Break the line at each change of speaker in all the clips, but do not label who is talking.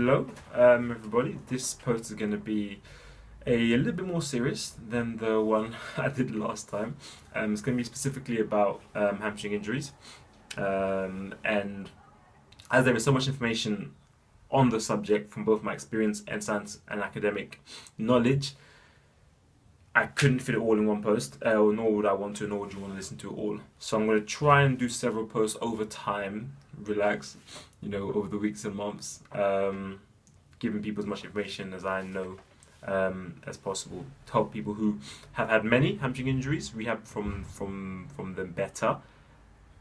Hello, everybody. This post is going to be a little bit more serious than the one I did last time. It's going to be specifically about hamstring injuries, and as there is so much information on the subject from both my experience and science and academic knowledge, I couldn't fit it all in one post, nor would I want to, nor would you want to listen to it all. So I'm going to try and do several posts over time, relax, over the weeks and months, giving people as much information as I know as possible to help people who have had many hamstring injuries rehab from them better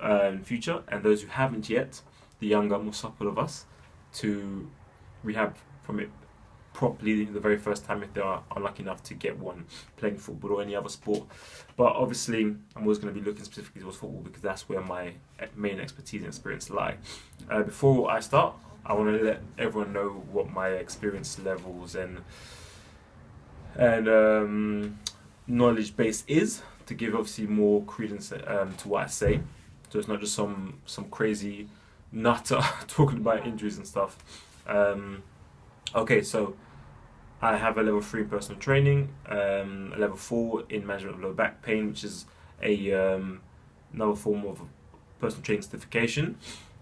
in future, and those who haven't yet, the younger, more supple of us, to rehab from it properly the very first time if they are unlucky enough to get one playing football or any other sport. But obviously I'm always going to be looking specifically towards football because that's where my main expertise and experience lie. Before I start, I want to let everyone know what my experience levels and knowledge base is, to give obviously more credence to what I say, so it's not just some crazy nutter talking about injuries and stuff. Okay, so I have a level 3 in personal training, a level 4 in management of low back pain, which is another form of personal training certification.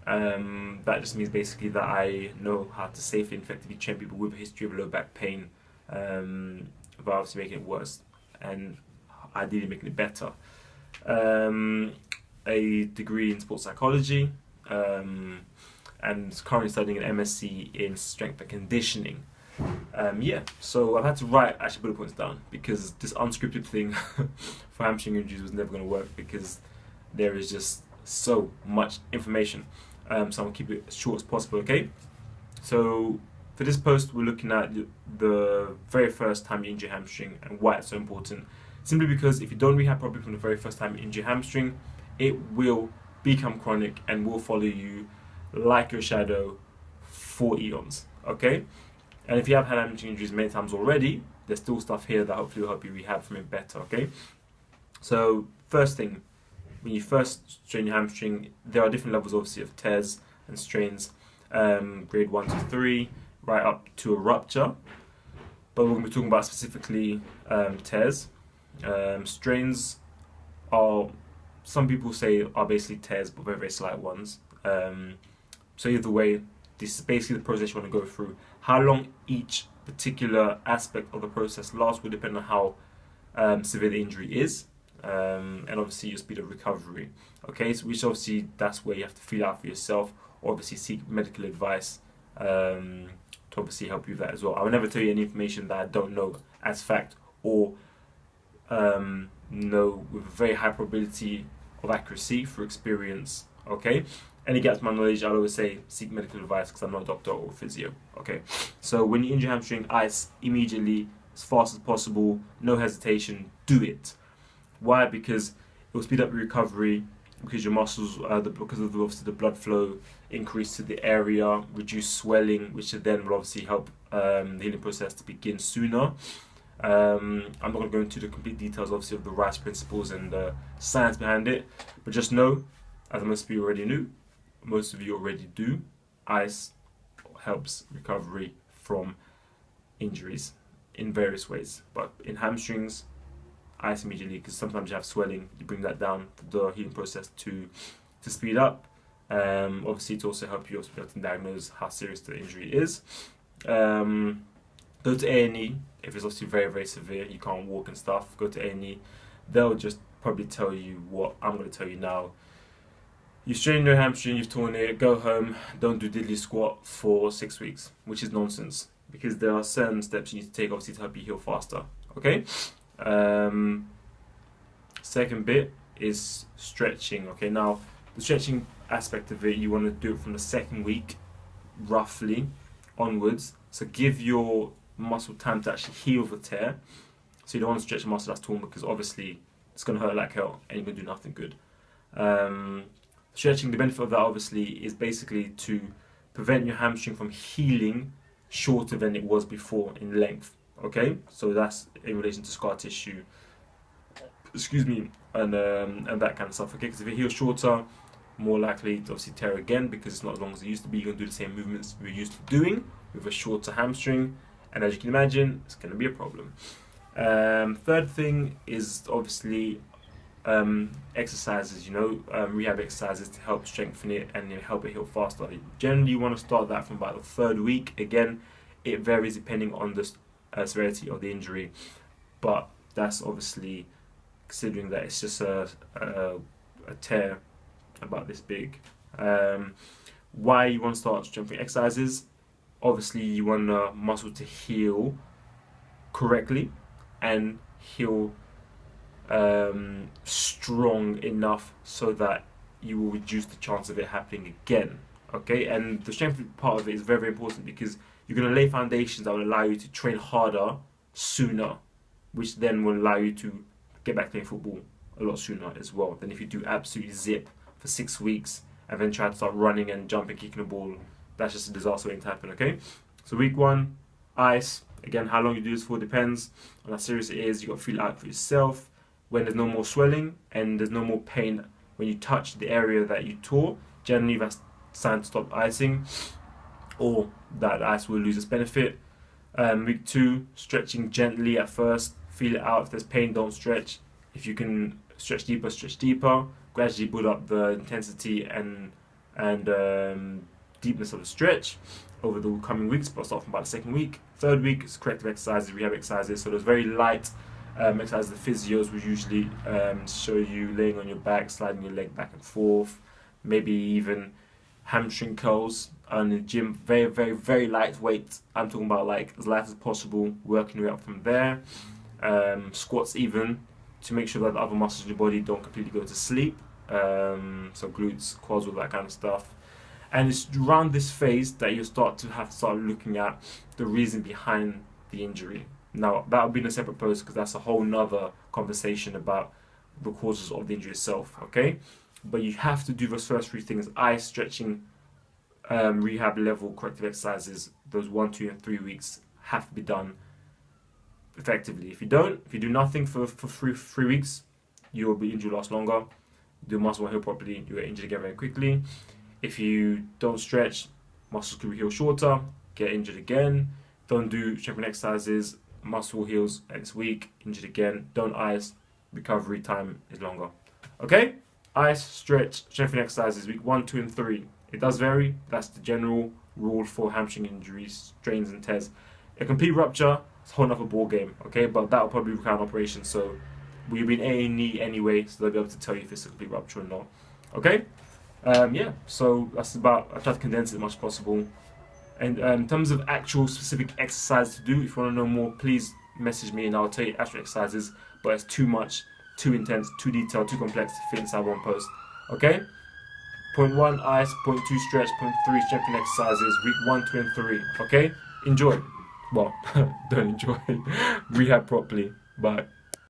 That just means basically that I know how to safely and effectively train people with a history of low back pain, without obviously making it worse and ideally making it better. A degree in sports psychology, and currently studying an MSc in strength and conditioning. So I've had to write actually bullet points down because this unscripted thing for hamstring injuries was never going to work because there is just so much information. So I'm going to keep it as short as possible, okay? So for this post, we're looking at the very first time you injure your hamstring and why it's so important. Simply because if you don't rehab properly from the very first time you injure your hamstring, it will become chronic and will follow you like your shadow for eons, okay? And if you have had hamstring injuries many times already, there's still stuff here that hopefully will help you rehab from it better, okay? So first thing, when you first strain your hamstring, there are different levels obviously of tears and strains, grade 1 to 3, right up to a rupture. But we're going to be talking about specifically tears. Strains are, some people say, are basically tears, but very, very slight ones. So either way, this is basically the process you want to go through. How long each particular aspect of the process lasts will depend on how severe the injury is, and obviously your speed of recovery. Okay, so which obviously that's where you have to feel out for yourself, or obviously seek medical advice to obviously help you with that as well. I will never tell you any information that I don't know as fact or know with a very high probability of accuracy through experience. Okay. Any gaps in my knowledge, I'll always say seek medical advice because I'm not a doctor or physio. Okay, so when you injure hamstring, ice immediately, as fast as possible, no hesitation, do it. Why? Because it will speed up your recovery, because your muscles, because of obviously the blood flow increase to the area, reduce swelling, which then will obviously help the healing process to begin sooner. I'm not going to go into the complete details obviously of the Rice principles and the science behind it, but just know, as most of you already do, ice helps recovery from injuries in various ways. But in hamstrings, ice immediately, because sometimes you have swelling, you bring that down to the healing process to speed up. Obviously, to also help you also be able to diagnose how serious the injury is. Go to A&E if it's obviously very, very severe, you can't walk and stuff. Go to A&E. They'll just probably tell you what I'm going to tell you now. You strain your hamstring, you've torn it, go home, don't do diddly squat for 6 weeks, which is nonsense because there are certain steps you need to take obviously to help you heal faster, okay? Second bit is stretching, okay? Now, the stretching aspect of it, you want to do it from the second week, roughly, onwards. So give your muscle time to actually heal the tear. So you don't want to stretch a muscle that's torn because obviously it's going to hurt like hell and you're going to do nothing good. Stretching, the benefit of that obviously is basically to prevent your hamstring from healing shorter than it was before in length. Okay, so that's in relation to scar tissue, excuse me, and that kind of stuff. Okay, because if it heals shorter, more likely to obviously tear again because it's not as long as it used to be. You're going to do the same movements you're used to doing. with a shorter hamstring, and as you can imagine, it's going to be a problem. Third thing is obviously exercises, rehab exercises to help strengthen it and help it heal faster. Generally, you want to start that from about the third week. Again, it varies depending on the severity of the injury, but that's obviously considering that it's just a tear about this big. Why you want to start strengthening exercises? Obviously, you want the muscle to heal correctly and heal strong enough so that you will reduce the chance of it happening again. Okay, and the strength part of it is very, very important because you're going to lay foundations that will allow you to train harder sooner, which then will allow you to get back playing football a lot sooner as well than if you do absolutely zip for 6 weeks and then try to start running and jumping, kicking the ball. That's just a disaster waiting to happen. Okay, so week 1, ice. Again, how long you do this for depends on how serious it is. You got to feel it out for yourself. When there's no more swelling and there's no more pain when you touch the area that you tore, generally that's time to stop icing, or that ice will lose its benefit. Week 2, stretching gently at first. Feel it out. If there's pain, don't stretch. If you can stretch deeper, stretch deeper. Gradually build up the intensity and deepness of the stretch over the coming weeks, but start from about the 2nd week. 3rd week is corrective exercises, rehab exercises. So there's very light exercises. The physios will usually show you laying on your back, sliding your leg back and forth, maybe even hamstring curls in the gym. Very, very, very lightweight. I'm talking about like as light as possible, working your way up from there. Squats even, to make sure that the other muscles in your body don't completely go to sleep. So glutes, quads, all that kind of stuff. And it's around this phase that you start looking at the reason behind the injury. Now, that will be in a separate post because that's a whole nother conversation about the causes of the injury itself, okay? But you have to do those first 3 things: ice, stretching, rehab level, corrective exercises. Those 1, 2, and 3 weeks have to be done effectively. If you do nothing for 3 weeks, your injury will last longer. The muscle will heal properly, you get injured again very quickly. If you don't stretch, muscles could heal shorter, get injured again. Don't do strengthening exercises, muscle heals and it's weak, injured again. Don't ice, recovery time is longer. Okay? Ice, stretch, strengthening exercises, week 1, 2, and 3. It does vary. That's the general rule for hamstring injuries, strains and tears. A complete rupture, it's a whole other ball game, okay? But that will probably require an operation, so we've been A&E anyway, so they'll be able to tell you if it's a complete rupture or not. Okay? Yeah, so that's about, I try to condense it as much as possible. And in terms of actual specific exercise to do, if you want to know more, please message me and I'll tell you actual exercises, but it's too much, too intense, too detailed, too complex to fit inside one post. Okay? Point 1, ice. Point 2, stretch. Point 3, strengthening exercises. Week 1, 2, and 3. Okay? Enjoy. Well, don't enjoy. Rehab properly. Bye.